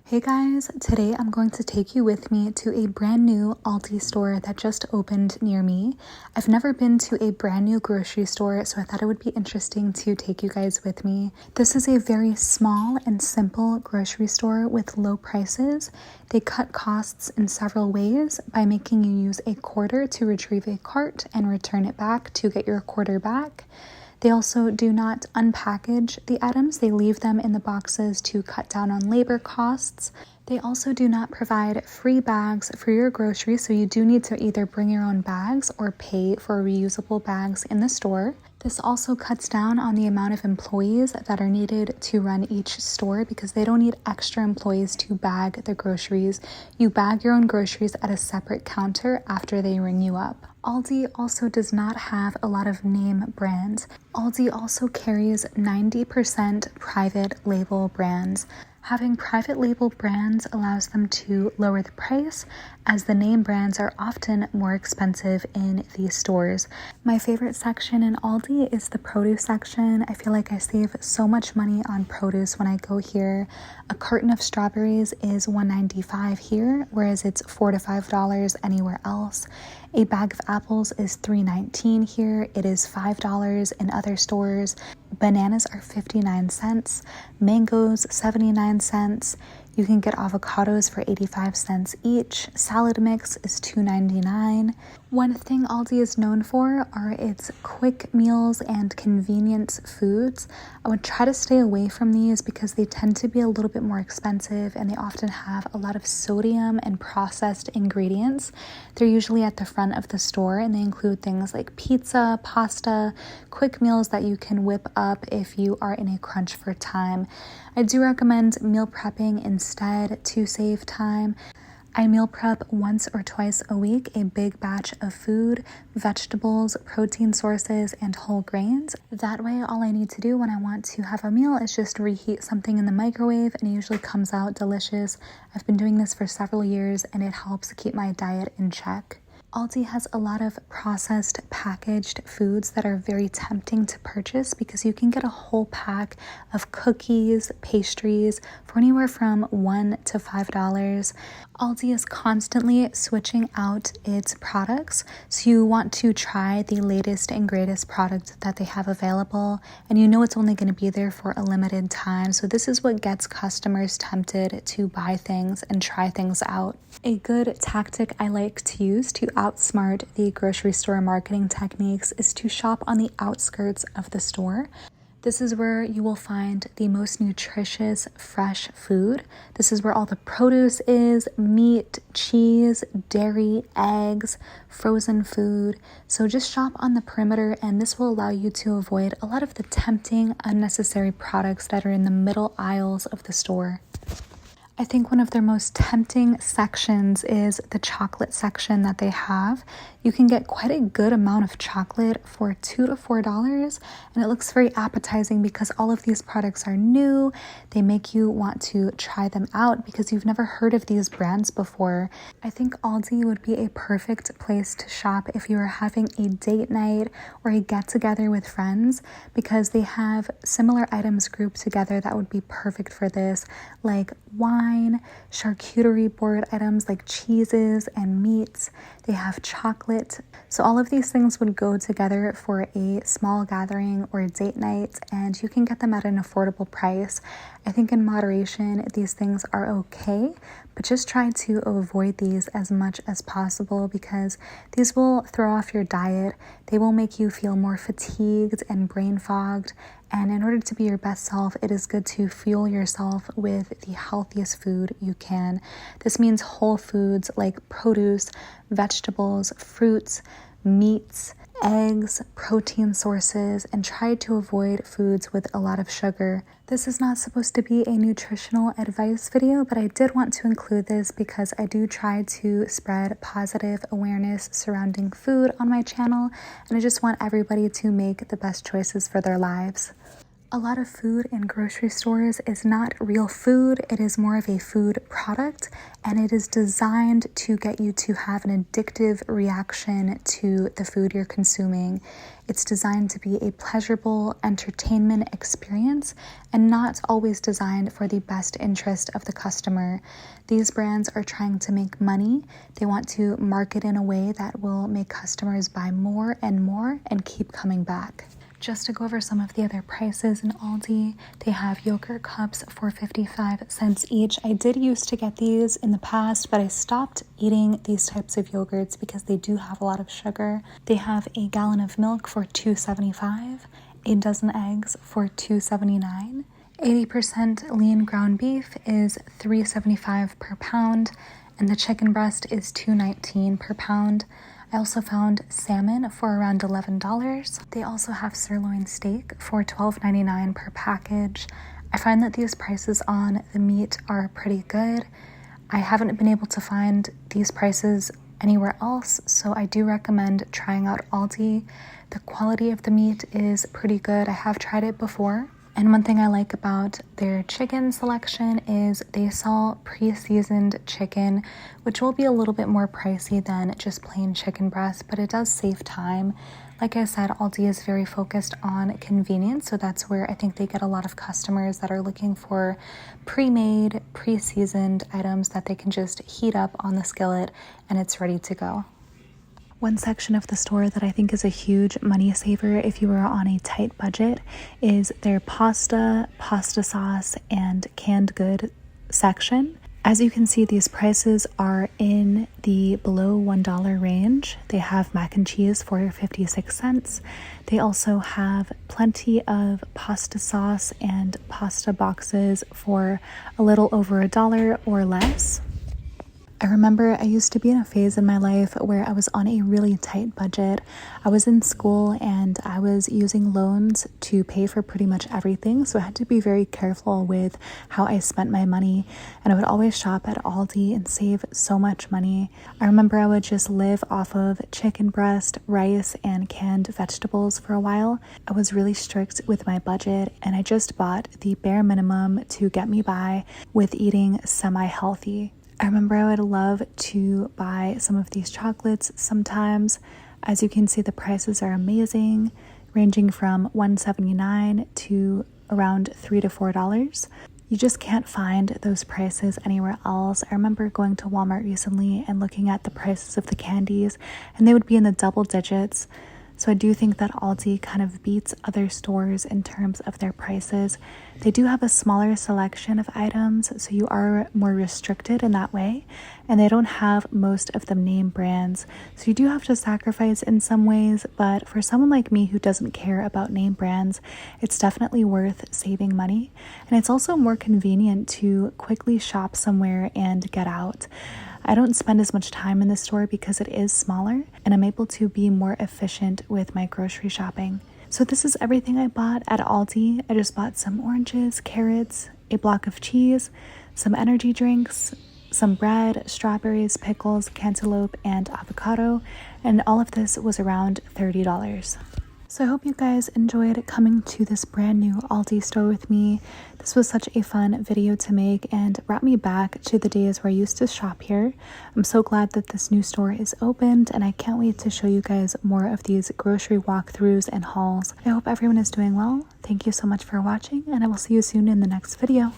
Hey guys, today I'm going to take you with me to a brand new Aldi store that just opened near me. I've never been to a brand new grocery store, so I thought it would be interesting to take you guys with me. This is a very small and simple grocery store with low prices. They cut costs in several ways by making you use a quarter to retrieve a cart and return it back to get your quarter back. They also do not unpackage the items. They leave them in the boxes to cut down on labor costs. They also do not provide free bags for your groceries, so you do need to either bring your own bags or pay for reusable bags in the store. This also cuts down on the amount of employees that are needed to run each store because they don't need extra employees to bag the groceries. You bag your own groceries at a separate counter after they ring you up. Aldi also does not have a lot of name brands. Aldi also carries 90% private label brands. Having private label brands allows them to lower the price, as the name brands are often more expensive in these stores. My favorite section in Aldi is the produce section. I feel like I save so much money on produce when I go here. A carton of strawberries is $1.95 here, whereas it's $4 to $5 anywhere else. A bag of apples is $3.19 here. It is $5 in other stores. Bananas are 59 cents. Mangoes, 79 cents. You can get avocados for 85 cents each. Salad mix is $2.99. One thing Aldi is known for are its quick meals and convenience foods. I would try to stay away from these because they tend to be a little bit more expensive and they often have a lot of sodium and processed ingredients. They're usually at the front of the store and they include things like pizza, pasta, quick meals that you can whip up if you are in a crunch for time. I do recommend meal prepping instead to save time. I meal prep once or twice a week, a big batch of food, vegetables, protein sources, and whole grains. That way, all I need to do when I want to have a meal is just reheat something in the microwave, and it usually comes out delicious. I've been doing this for several years, and it helps keep my diet in check. Aldi has a lot of processed packaged foods that are very tempting to purchase because you can get a whole pack of cookies, pastries for anywhere from $1 to $5. Aldi is constantly switching out its products, so you want to try the latest and greatest product that they have available, and you know it's only going to be there for a limited time, so this is what gets customers tempted to buy things and try things out. A good tactic I like to use to outsmart the grocery store marketing techniques is to shop on the outskirts of the store. This is where you will find the most nutritious, fresh food. This is where all the produce is, meat, cheese, dairy, eggs, frozen food. So just shop on the perimeter and this will allow you to avoid a lot of the tempting, unnecessary products that are in the middle aisles of the store. I think one of their most tempting sections is the chocolate section that they have. You can get quite a good amount of chocolate for $2 to $4, and it looks very appetizing because all of these products are new. They make you want to try them out because you've never heard of these brands before. I think Aldi would be a perfect place to shop if you are having a date night or a get-together with friends because they have similar items grouped together that would be perfect for this, like wine, charcuterie board items like cheeses and meats. They have chocolate. So all of these things would go together for a small gathering or a date night, and you can get them at an affordable price. I think in moderation, these things are okay, but just try to avoid these as much as possible because these will throw off your diet. They will make you feel more fatigued and brain fogged. And in order to be your best self, it is good to fuel yourself with the healthiest food you can. This means whole foods like produce, vegetables, fruits, meats, eggs, protein sources, and try to avoid foods with a lot of sugar. This is not supposed to be a nutritional advice video, but I did want to include this because I do try to spread positive awareness surrounding food on my channel, and I just want everybody to make the best choices for their lives. A lot of food in grocery stores is not real food. It is more of a food product, and it is designed to get you to have an addictive reaction to the food you're consuming. It's designed to be a pleasurable entertainment experience and not always designed for the best interest of the customer. These brands are trying to make money. They want to market in a way that will make customers buy more and keep coming back. Just to go over some of the other prices in Aldi, they have yogurt cups for 55 cents each. I did used to get these in the past, but I stopped eating these types of yogurts because they do have a lot of sugar. They have a gallon of milk for $2.75, a dozen eggs for $2.79. 80% lean ground beef is $3.75 per pound, and the chicken breast is $2.19 per pound. I also found salmon for around $11. They also have sirloin steak for $12.99 per package. I find that these prices on the meat are pretty good. I haven't been able to find these prices anywhere else, so I do recommend trying out Aldi. The quality of the meat is pretty good. I have tried it before. And one thing I like about their chicken selection is they sell pre-seasoned chicken, which will be a little bit more pricey than just plain chicken breast, but it does save time. Like I said, Aldi is very focused on convenience, so that's where I think they get a lot of customers that are looking for pre-made, pre-seasoned items that they can just heat up on the skillet and it's ready to go. One section of the store that I think is a huge money saver if you are on a tight budget is their pasta sauce, and canned good section. As you can see, these prices are in the below $1 range. They have mac and cheese for 56 cents. They also have plenty of pasta sauce and pasta boxes for a little over $1 or less. I remember I used to be in a phase in my life where I was on a really tight budget. I was in school and I was using loans to pay for pretty much everything, so I had to be very careful with how I spent my money, and I would always shop at Aldi and save so much money. I remember I would just live off of chicken breast, rice, and canned vegetables for a while. I was really strict with my budget, and I just bought the bare minimum to get me by with eating semi-healthy. I remember I would love to buy some of these chocolates sometimes. As you can see, the prices are amazing, ranging from $1.79 to around $3 to $4. You just can't find those prices anywhere else. I remember going to Walmart recently and looking at the prices of the candies, and they would be in the double digits. So I do think that Aldi kind of beats other stores in terms of their prices. They do have a smaller selection of items, so you are more restricted in that way. And they don't have most of the name brands, so you do have to sacrifice in some ways. But for someone like me who doesn't care about name brands, it's definitely worth saving money. And it's also more convenient to quickly shop somewhere and get out. I don't spend as much time in the store because it is smaller, and I'm able to be more efficient with my grocery shopping. So this is everything I bought at Aldi. I just bought some oranges, carrots, a block of cheese, some energy drinks, some bread, strawberries, pickles, cantaloupe, and avocado, and all of this was around $30. So I hope you guys enjoyed coming to this brand new Aldi store with me. This was such a fun video to make and brought me back to the days where I used to shop here. I'm so glad that this new store is opened, and I can't wait to show you guys more of these grocery walkthroughs and hauls. I hope everyone is doing well. Thank you so much for watching, and I will see you soon in the next video.